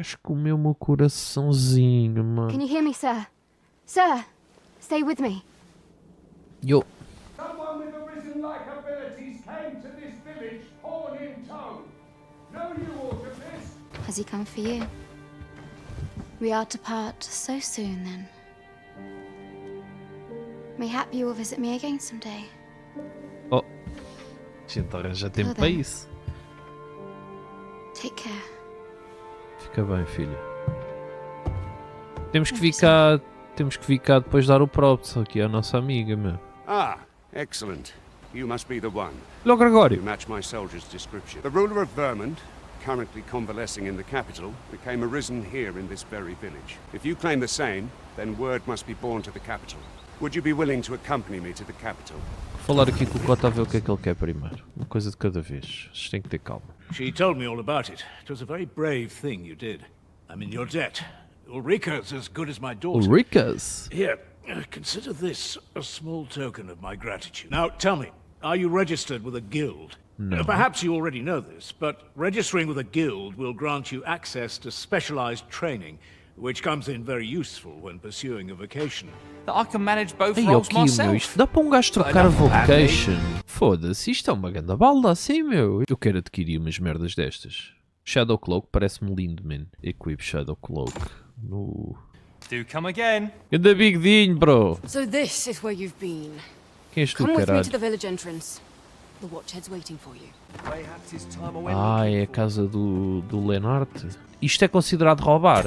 Gajo comeu o meu coraçãozinho, mano. Can you hear me, sir? Sir, stay with me. Yo. Someone with arisen-like abilities came to this village, horn in tow. No you aught of this? Has he come for you? We are to part so soon, then. Mayhap you will visit me again someday. Oh. A gente arranja tempo para isso. Take care. Fica bem, filha. Temos que ficar depois de dar o props aqui à nossa amiga, meu. Ah, excellent. You must be the one. Olha o Gregório. You match my soldier's description. The ruler of Vermont, currently convalescing in the capital, became arisen here in this very village. If you claim the same, then word must be borne to the capital. Would you be willing to accompany me to the capital? Vou falar aqui com o Cota a ver o que é que ele quer primeiro. Uma coisa de cada vez. Vocês têm que ter calma. She told me all about it. It was a very brave thing you did. I'm in your debt. Ulrika's as good as my daughter. Ulrika's? Here, consider this a small token of my gratitude. Now, tell me, are you registered with a guild? No. Perhaps you already know this, but registering with a guild will grant you access to specialized training, which comes in very useful when pursuing a vocation. That I can manage both Ei, roles ok, meu, myself. isto dá para um gajo trocar a vocation. Foda-se, isto é uma grande balda assim, meu. Eu quero adquirir umas merdas destas. Shadow Cloak parece-me lindo, man. Equip Shadow Cloak. No. Do come again. Ganda bigodinho, bro. So this is where you've been. Quem és tu, Come with me caralho? to the village entrance. The watchhead's waiting for you. Ah, é a casa do Lenarte. Isto é considerado roubar?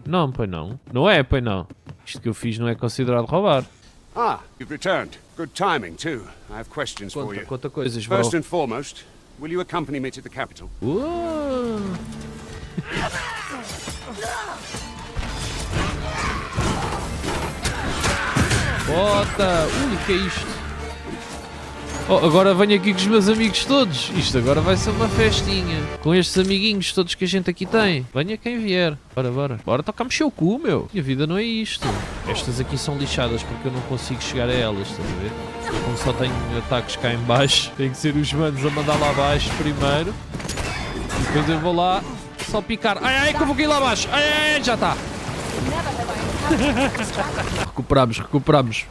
Não, pois não. Não é, pois não. Isto que eu fiz não é considerado roubar. Ah, you've returned. Good timing, too. I have questions for you. Conta coisas, bro. First and foremost, will you accompany me to the capital? Bota! Ui, que é isto? Oh, agora venho aqui com os meus amigos todos. Isto agora vai ser uma festinha. Com estes amiguinhos todos que a gente aqui tem. Venha quem vier. Bora, bora. Bora tocar mexer o cu, meu. Minha vida não é isto. Estas aqui são lixadas porque eu não consigo chegar a elas, estás a ver? Como só tenho ataques cá em baixo, tem que ser os manos a mandar lá abaixo primeiro. E depois eu vou lá só picar. Ai, ai, que eu vou cair lá abaixo. Ai, ai, ai, já está. Recuperamos.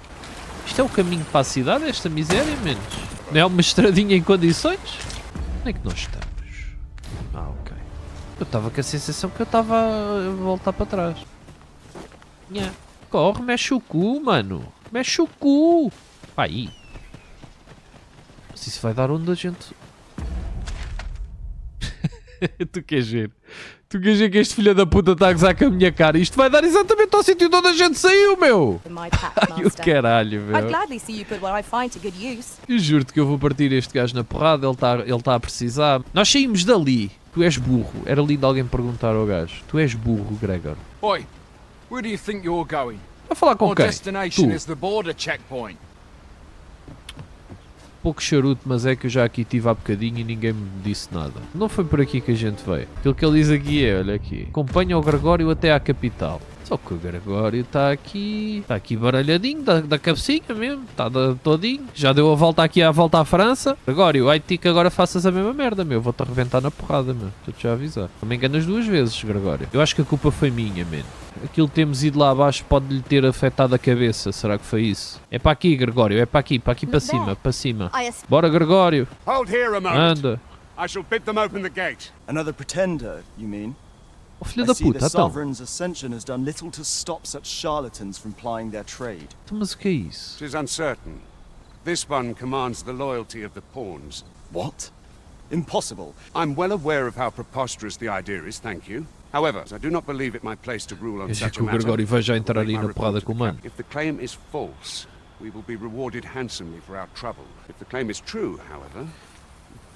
Isto é o caminho para a cidade, esta miséria, menos. Não é uma estradinha em condições? Onde é que nós estamos? Ah, ok. Eu estava com a sensação que eu estava a voltar para trás. Nha. Corre, mexe o cu, mano. Mexe o cu. Aí. Mas isso vai dar onde a gente... Tu queres ver? Tu queres ver que este filho da puta está a gozar com a minha cara? Isto vai dar exatamente ao sítio de onde a gente saiu, meu! Ai, o caralho, meu! Eu juro-te que eu vou partir este gajo na porrada, ele tá a precisar. Nós saímos dali. Tu és burro. Era lindo alguém perguntar ao gajo. Tu és burro, Gregor. Oi, where do you think you're going? Vai falar com Our quem? destination Tu. is the border checkpoint. Pouco charuto, mas é que eu já aqui estive há bocadinho e ninguém me disse nada. Não foi por aqui que a gente veio. Aquilo que ele diz aqui é, olha aqui. Acompanha o Gregório até à capital. Só que o Gregório está aqui baralhadinho, da cabecinha mesmo, está todinho. Já deu a volta aqui à volta à França. Gregório, ai-te que agora faças a mesma merda, meu. Vou-te arrebentar na porrada, meu. Estou-te já a avisar. Não me enganas duas vezes, Gregório. Eu acho que a culpa foi minha, mano. Aquilo que temos ido lá abaixo pode-lhe ter afetado a cabeça. Será que foi isso? É para aqui, Gregório. É para aqui para cima, para cima. Bora, Gregório. Hold here a moment. Anda. I shall bid them open the gate. Another pretender, you mean? Oh, filho I da see the puta, então. sovereign's ascension has done little to stop such charlatans from plying their trade. Então, mas o que é isso? 'Tis uncertain. This one commands the loyalty of the pawns. What? Impossible. I'm well aware of how preposterous the idea is, thank you. However, I do not believe it my place to rule on Acho such que a o matter. Gregório vai já entrar Make aí my na porrada report to com o the mano. cap- If the claim is false, we will be rewarded handsomely for our trouble. If the claim is true, however,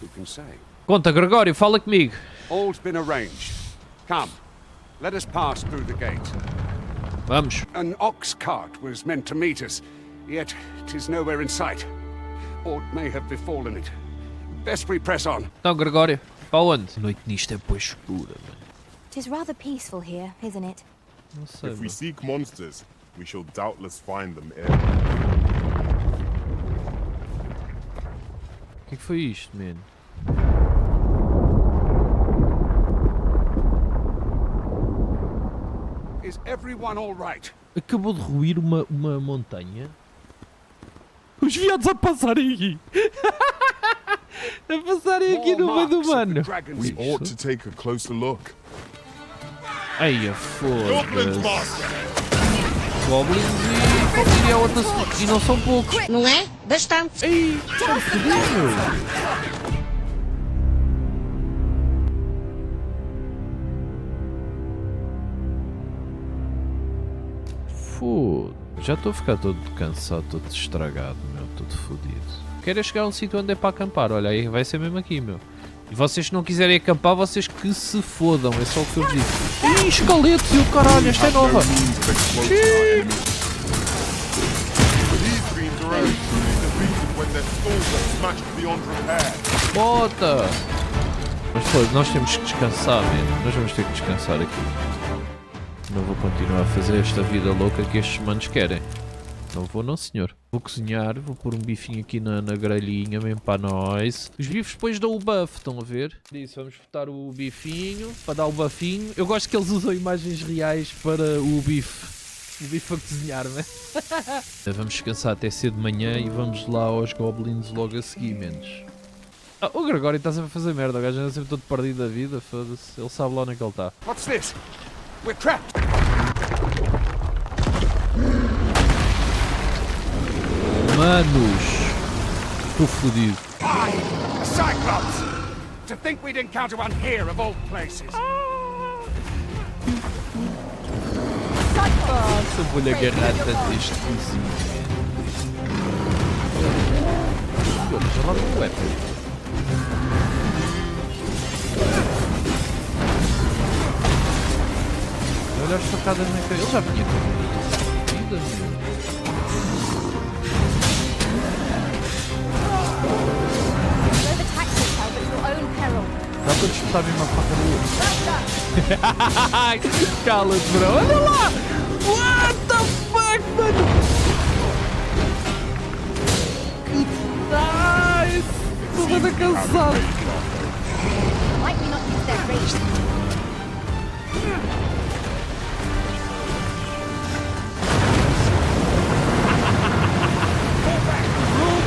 who can say? Conta, Gregório, fala comigo. All's been arranged. Come, let us pass through the gate. Vamos. An ox cart was meant to meet us, yet 'tis nowhere in sight. Aught may have befallen it. Best we press on. Então, Gregório, para onde? A noite nisto é pois escura, mano. 'Tis rather peaceful here, isn't it? Não sei, If we mano. seek monsters, we shall doubtless find them O que é que foi isto, mano? Is everyone all right? Acabou de ruir uma montanha. Os viados a passarem aqui. A passarem aqui no meio do mano. We ought to take a closer look. Ai, foda-se. Goblins e como diria a outra, e não são poucos. Não é? Bastante. Ei, estão fodidos. Foda, já estou a ficar todo cansado, todo estragado, meu, todo fodido. Quero é chegar a um sítio onde é para acampar, olha aí, vai ser mesmo aqui, meu. E vocês que não quiserem acampar, vocês que se fodam, é só o que eu vos digo. Ih, esqueletos e o caralho, esta é nova. Bota! Mas pô, nós temos que descansar, mesmo. Nós vamos ter que descansar aqui. Não vou continuar a fazer esta vida louca que estes manos querem. Não vou não, senhor. Vou cozinhar, vou pôr um bifinho aqui na grelhinha, mesmo para nós. Os bifes depois dão o buff, estão a ver? Isso, vamos botar o bifinho, para dar o buffinho. Eu gosto que eles usam imagens reais para o bife. O bife a cozinhar, não é? Vamos descansar até cedo de manhã e vamos lá aos goblins logo a seguir, menos. Ah, o Gregório está sempre a fazer merda, o gajo anda sempre todo perdido da vida, foda-se. Ele sabe lá onde é que ele está. What's this? We're trapped! Manos! Estou fodido. A Cyclops! To think we'd encounter one here of all places! Nossa, vou-lhe agarrar tanto este cozinho. Olha, já lá no web. Olha as facadas na cara. Ele já vinha com vida, meu. Dá para disputar mesmo a faca no outro. Cala-te, bro. Olha lá! What the fuck, mano? Que nice! Estou muito cansado.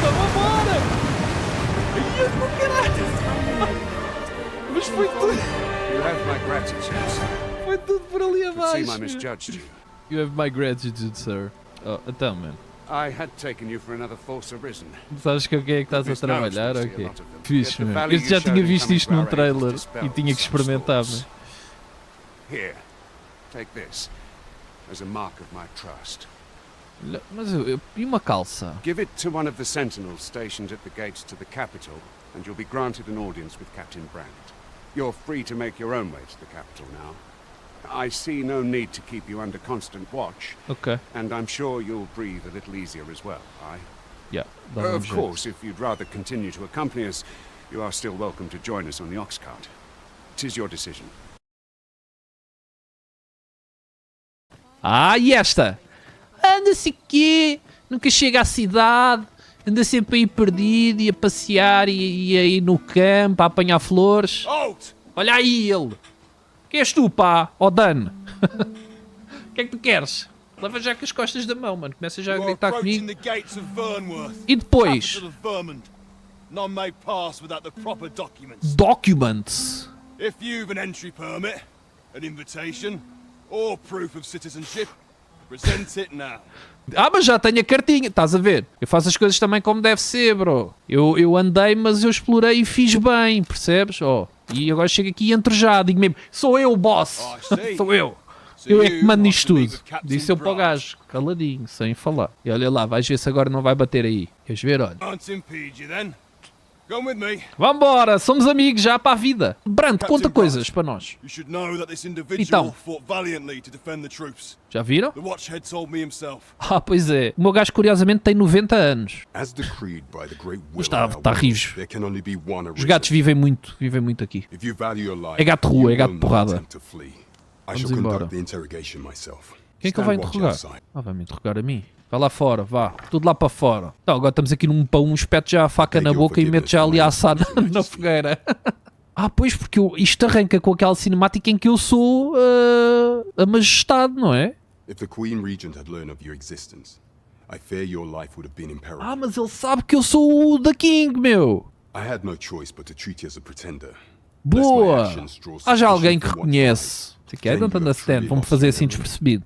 Vambora! Ai, do caralho! Mas foi tudo. You have my gratitude. Foi tudo por ali abaixo. It seems I misjudged you. You have my gratitude, sir. Oh, então, man. I had taken you for another force arisen. Sabes com quem é que estás a trabalhar? Ok. Fixe, man. Eu já tinha visto isto num trailer e tinha que experimentar, man. Here, take this as a mark of my trust. Mas e uma calça? Give it to one of the sentinels stationed at the gates to the capital, and you'll be granted an audience with Captain Brandt. You're free to make your own way to the capital now. I see no need to keep you under constant watch. Okay. And I'm sure you'll breathe a little easier as well, aye? Yeah. Of course, if you'd rather continue to accompany us, you are still welcome to join us on the ox cart. 'Tis your decision. Ah, e esta? Anda-se aqui, nunca chega à cidade, anda sempre aí perdido e a passear e aí no campo a apanhar flores. Olha aí ele. Quem és tu, pá? Ó Dan. O que é que tu queres? Leva já com as costas da mão, mano. Começa já a gritar comigo. E depois? Documents. If you've an entry permit, an invitation, or proof of citizenship, present it now. Ah, mas já tenho a cartinha, estás a ver? Eu faço as coisas também como deve ser, bro. Eu andei, mas eu explorei e fiz bem, percebes? Oh, e agora chego aqui e entro já, digo mesmo, sou eu o boss, sou eu. Eu é que mando nisto tudo. Disse eu para o gajo, caladinho, sem falar. E olha lá, vais ver se agora não vai bater aí. Queres ver, olha. Vambora, somos amigos já para a vida. Brandt, conta coisas para nós. Então, já viram? Ah, pois é. O meu gajo curiosamente tem 90 anos. Está rijo. Os gatos vivem muito aqui. É gato de rua, é gato de porrada. Vamos embora. Quem é que ele vai interrogar? Ah, vai-me interrogar a mim. Vai lá fora, vá. Tudo lá para fora. Então, agora estamos aqui num pão, espeto já a faca na boca e meto já ali a assar na fogueira. Ah, pois, porque isto arranca com aquela cinemática em que eu sou a majestade, não é? If the Queen Regent had learned of your existence, I fear your life would have been in peril. Ah, mas ele sabe que eu sou o da King, meu. I had no choice but to treat you as a pretender. Boa! Há já alguém que reconhece. I don't understand. Vamos fazer assim despercebido.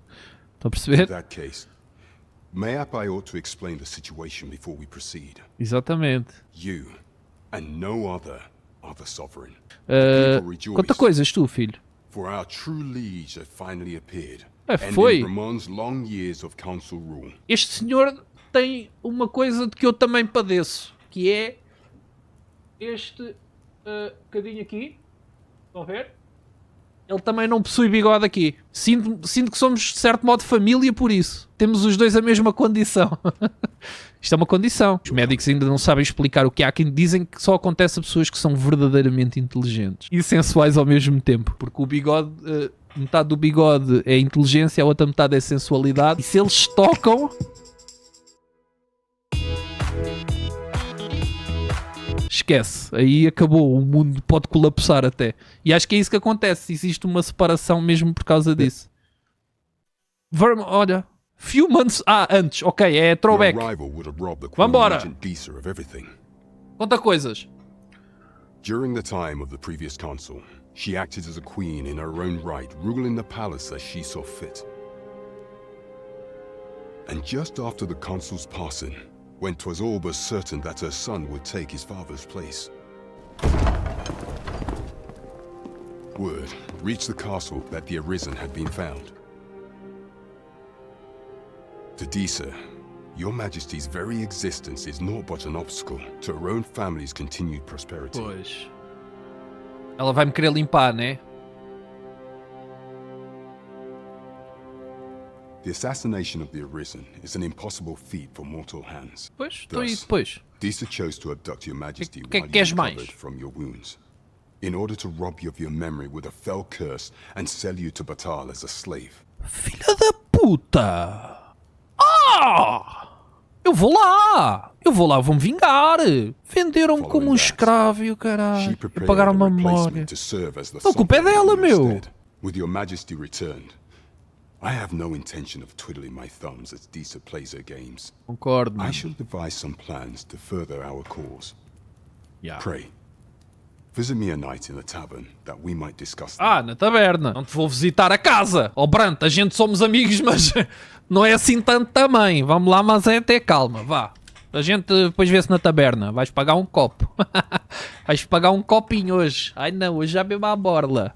Estão a perceber? In that case, mayhap I ought to explain the situation before we proceed. Exatamente. You, and no other, are the sovereign. Conta coisas tu, filho. For our true liege had finally appeared. Foi. Ramon's long years of council rule. Este senhor tem uma coisa de que eu também padeço, que é este bocadinho aqui. Estão a ver? Ele também não possui bigode aqui. Sinto que somos, de certo modo, família por isso. Temos os dois a mesma condição. Isto é uma condição. Os médicos ainda não sabem explicar o que há. Quem dizem que só acontece a pessoas que são verdadeiramente inteligentes e sensuais ao mesmo tempo. Porque o bigode, metade do bigode é inteligência, a outra metade é sensualidade. E se eles tocam... esquece, aí acabou, o mundo pode colapsar até. E acho que é isso que acontece, existe uma separação mesmo por causa disso. Olha, few months... antes, ok, é throwback. Vambora! Conta coisas. During the time of the previous consul, she acted as a queen in her own right, ruling the palace as she saw fit. And just after the consul's passing, when 'twas all but certain that her son would take his father's place, word reached the castle that the Arisen had been found. To Disa, your Majesty's very existence is naught but an obstacle to her own family's continued prosperity. Pois. Ela vai me querer limpar, né? The assassination of the Arisen is an impossible feat for mortal hands. Pois, estou aí depois. Disa chose to abduct your Majesty Que while queres you mais? recovered from your wounds, in order to rob you of your memory with a fell curse and sell you to Batal as a slave. Filha da puta! Eu vou lá! Vou-me vingar! Venderam-me como um escravo e o caralho. E pagaram uma memória. A culpa é dela, meu! With your Majesty returned, I have no intention of twiddling my thumbs as Disa plays her games. Concordo. I shall devise some plans to further our cause. Yeah. Pray, visit me a night in the tavern that we might discuss. Na taberna. Não te vou visitar a casa. Brant, a gente somos amigos, mas não é assim tanto também. Vamos lá, mas é ter calma, vá. A gente depois vê-se na taberna. Vais pagar um copo. Vais pagar um copinho hoje. Ai não, hoje já bebo à borla.